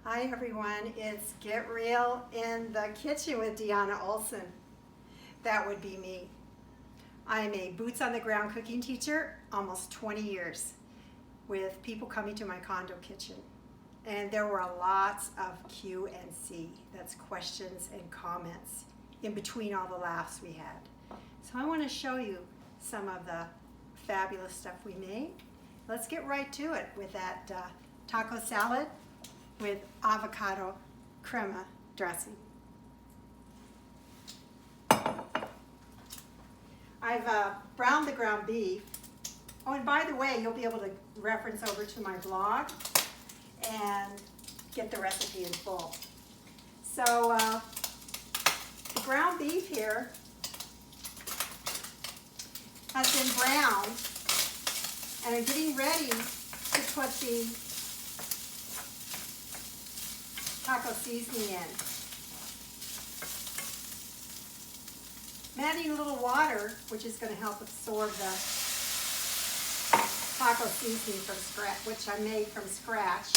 Hi everyone, it's Get Real in the Kitchen with Deanna Olson. That would be me. I'm a boots on the ground cooking teacher, almost 20 years, with people coming to my condo kitchen. And there were lots of Q&C, that's questions and comments, in between all the laughs we had. So I want to show you some of the fabulous stuff we made. Let's get right to it with that taco salad with avocado crema dressing. I've browned the ground beef. Oh, and by the way, you'll be able to reference over to my blog and get the recipe in full. So the ground beef here has been browned, and I'm getting ready to put the taco seasoning in. I'm adding a little water, which is going to help absorb the taco seasoning from scratch, which I made from scratch.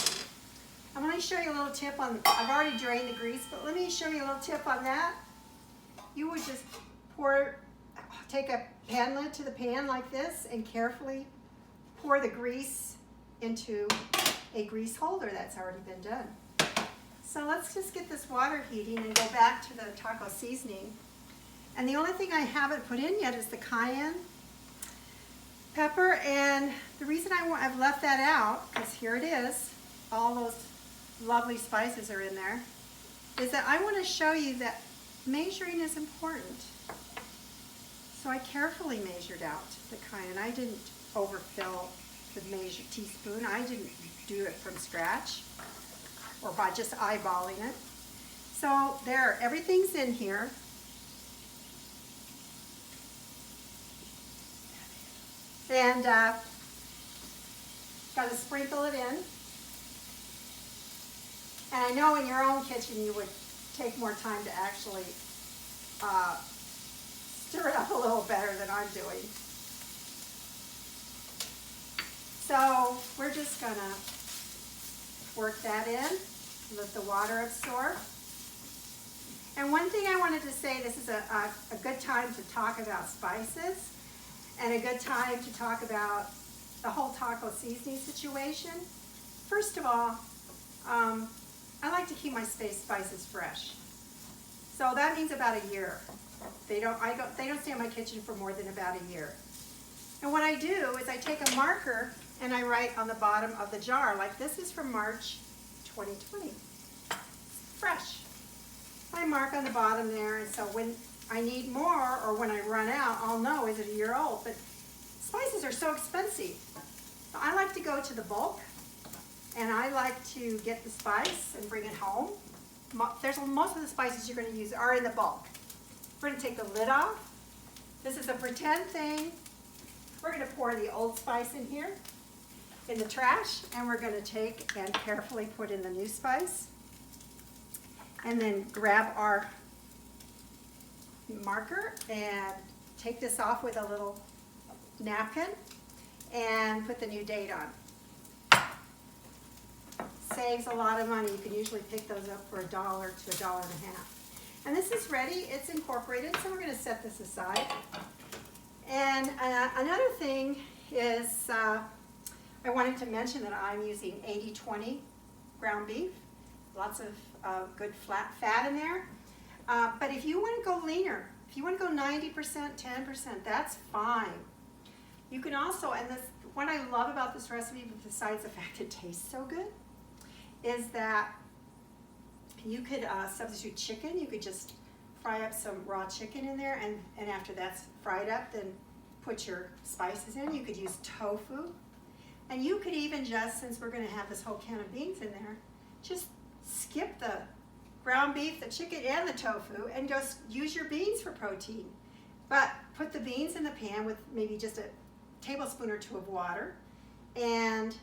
I'm going to show you a little tip on, I've already drained the grease, but let me show you a little tip on that. You would just take a pan lid to the pan like this and carefully pour the grease into a grease holder that's already been done. So let's just get this water heating and go back to the taco seasoning. And the only thing I haven't put in yet is the cayenne pepper. And the reason I've left that out, because here it is, all those lovely spices are in there, is that I want to show you that measuring is important. So I carefully measured out the cayenne. I didn't overfill the measured teaspoon. I didn't do it from scratch or by just eyeballing it. So there, everything's in here. And got to sprinkle it in. And I know in your own kitchen you would take more time to actually stir it up a little better than I'm doing. So we're just gonna work that in, let the water absorb. And one thing I wanted to say, this is a good time to talk about spices and a good time to talk about the whole taco seasoning situation. First of all, I like to keep my spices fresh. So that means about a year. They don't stay in my kitchen for more than about a year. And what I do is I take a marker and I write on the bottom of the jar, like this is from March 2020. Fresh. I mark on the bottom there, and so when I need more or when I run out, I'll know is it a year old. But spices are so expensive. So I like to go to the bulk, and I like to get the spice and bring it home. Most of the spices you're going to use are in the bulk. We're going to take the lid off. This is a pretend thing. We're going to pour the old spice in here, in the trash, and we're going to take and carefully put in the new spice. And then grab our marker and take this off with a little napkin and put the new date on. Saves a lot of money. You can usually pick those up for $1 to $1.50. And this is ready, it's incorporated, so we're going to set this aside. And another thing is, I wanted to mention that I'm using 80-20 ground beef. Lots of good flat fat in there. But if you want to go leaner, if you want to go 90%, 10%, that's fine. You can also, and this, what I love about this recipe, besides the fact it tastes so good, is that you could substitute chicken. You could just fry up some raw chicken in there, and after that's fried up, then put your spices in. You could use tofu. And you could even just, since we're going to have this whole can of beans in there, just skip the ground beef, the chicken, and the tofu, and just use your beans for protein. But put the beans in the pan with maybe just a tablespoon or two of water, and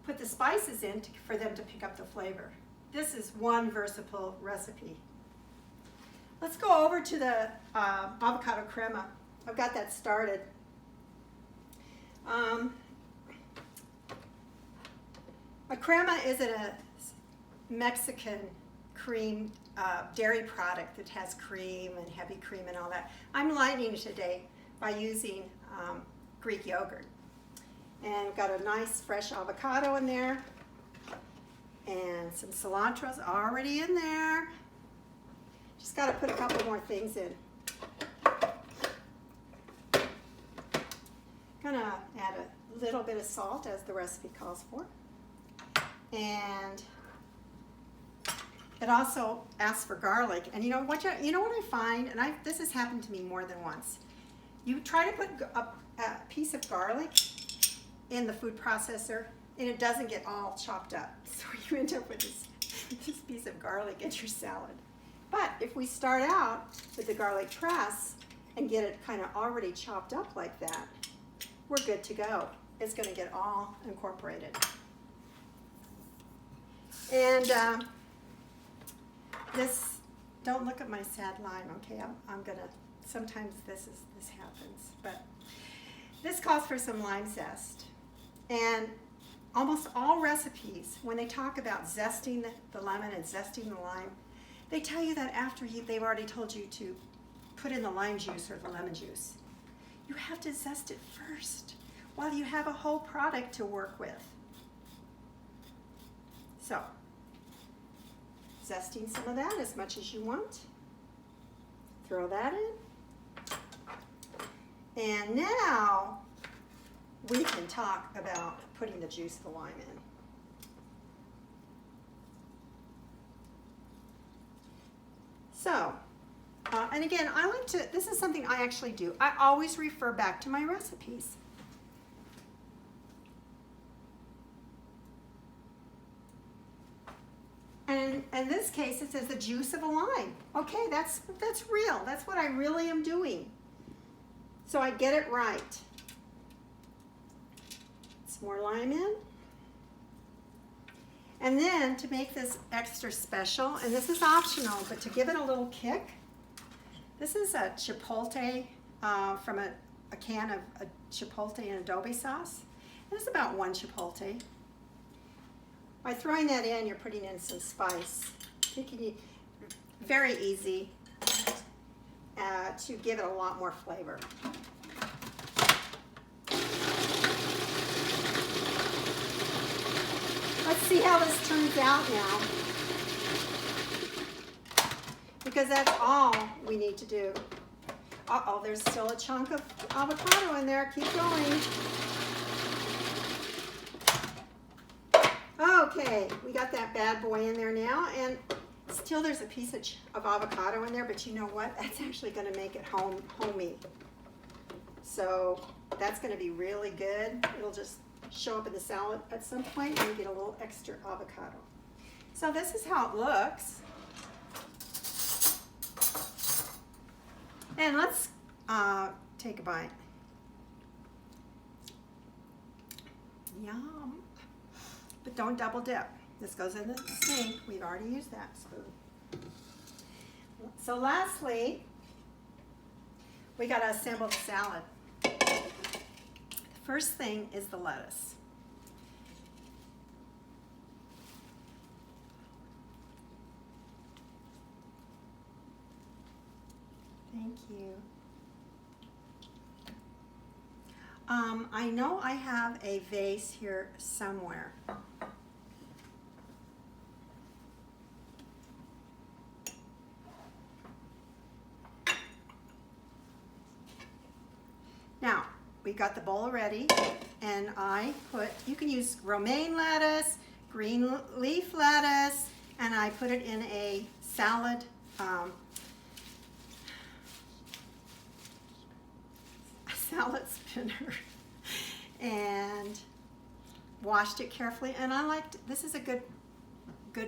put the spices in for them to pick up the flavor. This is one versatile recipe. Let's go over to the avocado crema. I've got that started. A crema is a Mexican cream dairy product that has cream and heavy cream and all that. I'm lightening it today by using Greek yogurt. And got a nice fresh avocado in there. And some cilantro's already in there. Just got to put a couple more things in. Gonna add a little bit of salt as the recipe calls for. And it also asks for garlic. And you know what I find, and this has happened to me more than once. You try to put a piece of garlic in the food processor, and it doesn't get all chopped up. So you end up with this piece of garlic in your salad. But if we start out with the garlic press and get it kind of already chopped up like that, we're good to go. It's going to get all incorporated. And this, don't look at my sad line, okay? I'm going to, sometimes this happens, but this calls for some lime zest. And almost all recipes, when they talk about zesting the lemon and zesting the lime, they tell you that after they've already told you to put in the lime juice or the lemon juice. You have to zest it first while you have a whole product to work with. So, zesting some of that as much as you want. Throw that in. And now we can talk about putting the juice of the lime in. So, and again, I like to, this is something I actually do. I always refer back to my recipes. And in this case, it says the juice of a lime. Okay, that's real. That's what I really am doing. So I get it right. Some more lime in. And then to make this extra special, and this is optional, but to give it a little kick, this is a chipotle from a can of a chipotle and adobe sauce. And it's about 1 chipotle. By throwing that in, you're putting in some spice. Very easy to give it a lot more flavor. Let's see how this turns out now. Because that's all we need to do. Uh-oh, there's still a chunk of avocado in there. Keep going. Okay, we got that bad boy in there now, and still there's a piece of avocado in there, but you know what? That's actually going to make it homey. So that's going to be really good. It'll just show up in the salad at some point, and you get a little extra avocado. So this is how it looks. And let's take a bite. Yum. But don't double dip. This goes in the sink. We've already used that spoon. So lastly, we got to assemble the salad. The first thing is the lettuce. Thank you. I know I have a vase here somewhere. Now, we got the bowl ready, and I put, you can use romaine lettuce, green leaf lettuce, and I put it in a salad spinner and washed it carefully. And I liked, this is a good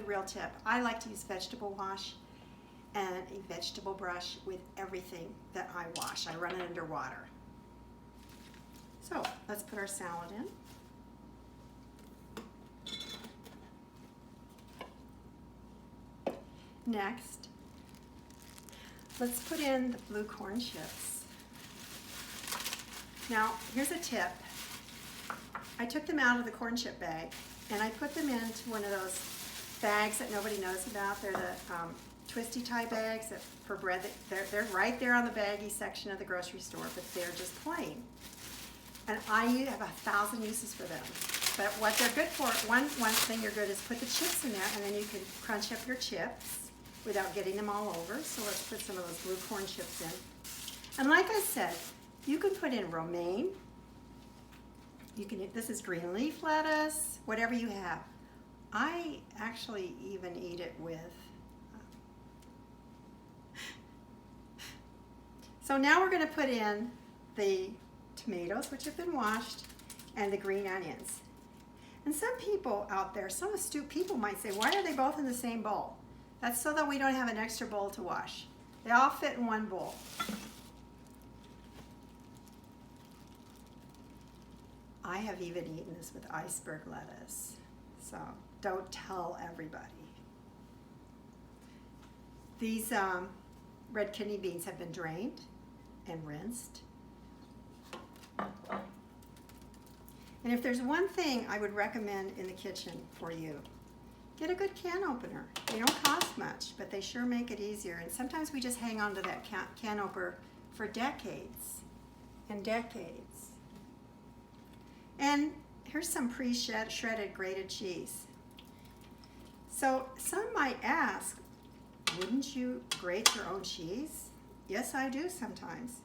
real tip. I like to use vegetable wash and a vegetable brush with everything that I wash. I run it under water. So let's put our salad in. Next, let's put in the blue corn chips. Now, here's a tip. I took them out of the corn chip bag and I put them into one of those bags that nobody knows about. They're the twisty tie bags for bread. They're right there on the baggie section of the grocery store, but they're just plain. And I have 1,000 uses for them. But what they're good for, one thing you're good is put the chips in there, and then you can crunch up your chips without getting them all over. So let's put some of those blue corn chips in. And like I said, you can put in romaine. This is green leaf lettuce, whatever you have. I actually even eat it with. So now we're going to put in the tomatoes, which have been washed, and the green onions. And some people out there, some astute people might say, why are they both in the same bowl? That's so that we don't have an extra bowl to wash. They all fit in one bowl. I have even eaten this with iceberg lettuce, so don't tell everybody. These red kidney beans have been drained and rinsed. And if there's one thing I would recommend in the kitchen for you, get a good can opener. They don't cost much, but they sure make it easier. And sometimes we just hang on to that can opener for decades and decades. And here's some pre-shredded grated cheese. So some might ask, wouldn't you grate your own cheese? Yes, I do sometimes.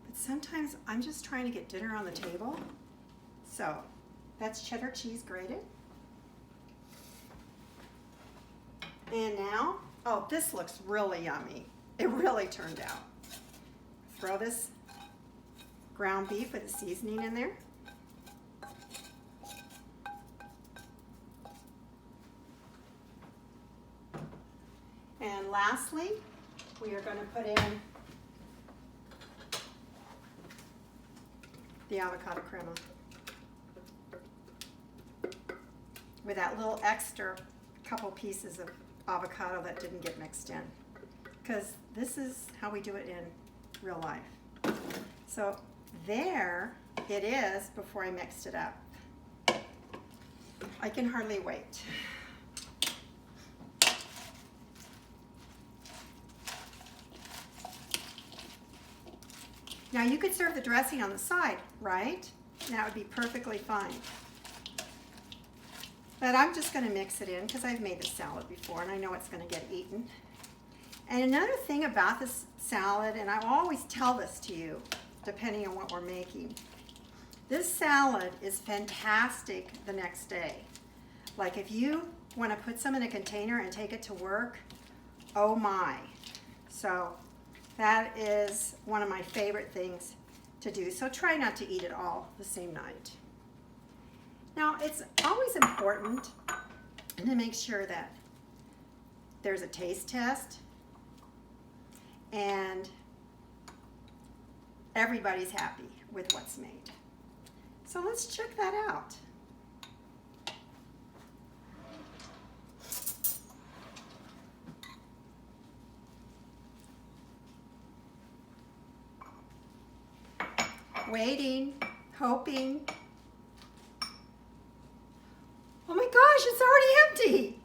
But sometimes I'm just trying to get dinner on the table. So that's cheddar cheese grated. And now, oh, this looks really yummy. It really turned out. Throw this ground beef with the seasoning in there. And lastly, we are going to put in the avocado crema with that little extra couple pieces of avocado that didn't get mixed in, because this is how we do it in real life. So there it is before I mixed it up. I can hardly wait. Now you could serve the dressing on the side, right? That would be perfectly fine. But I'm just going to mix it in because I've made this salad before and I know it's going to get eaten. And another thing about this salad, and I always tell this to you, depending on what we're making, this salad is fantastic the next day. Like if you want to put some in a container and take it to work, oh my. So that is one of my favorite things to do. So try not to eat it all the same night. Now, it's always important to make sure that there's a taste test and everybody's happy with what's made. So let's check that out. Waiting, hoping. Oh my gosh, it's already empty.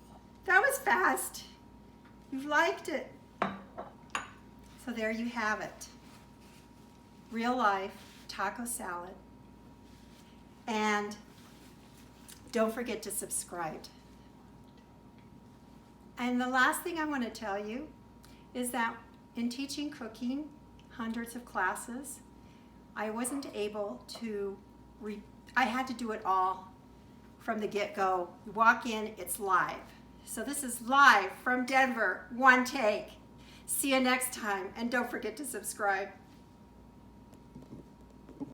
That was fast. You liked it. So there you have it. Real life taco salad. And don't forget to subscribe. And the last thing I want to tell you is that in teaching cooking, hundreds of classes, I wasn't able to, I had to do it all from the get-go. You walk in, it's live. So this is live from Denver, one take. See you next time, and don't forget to subscribe.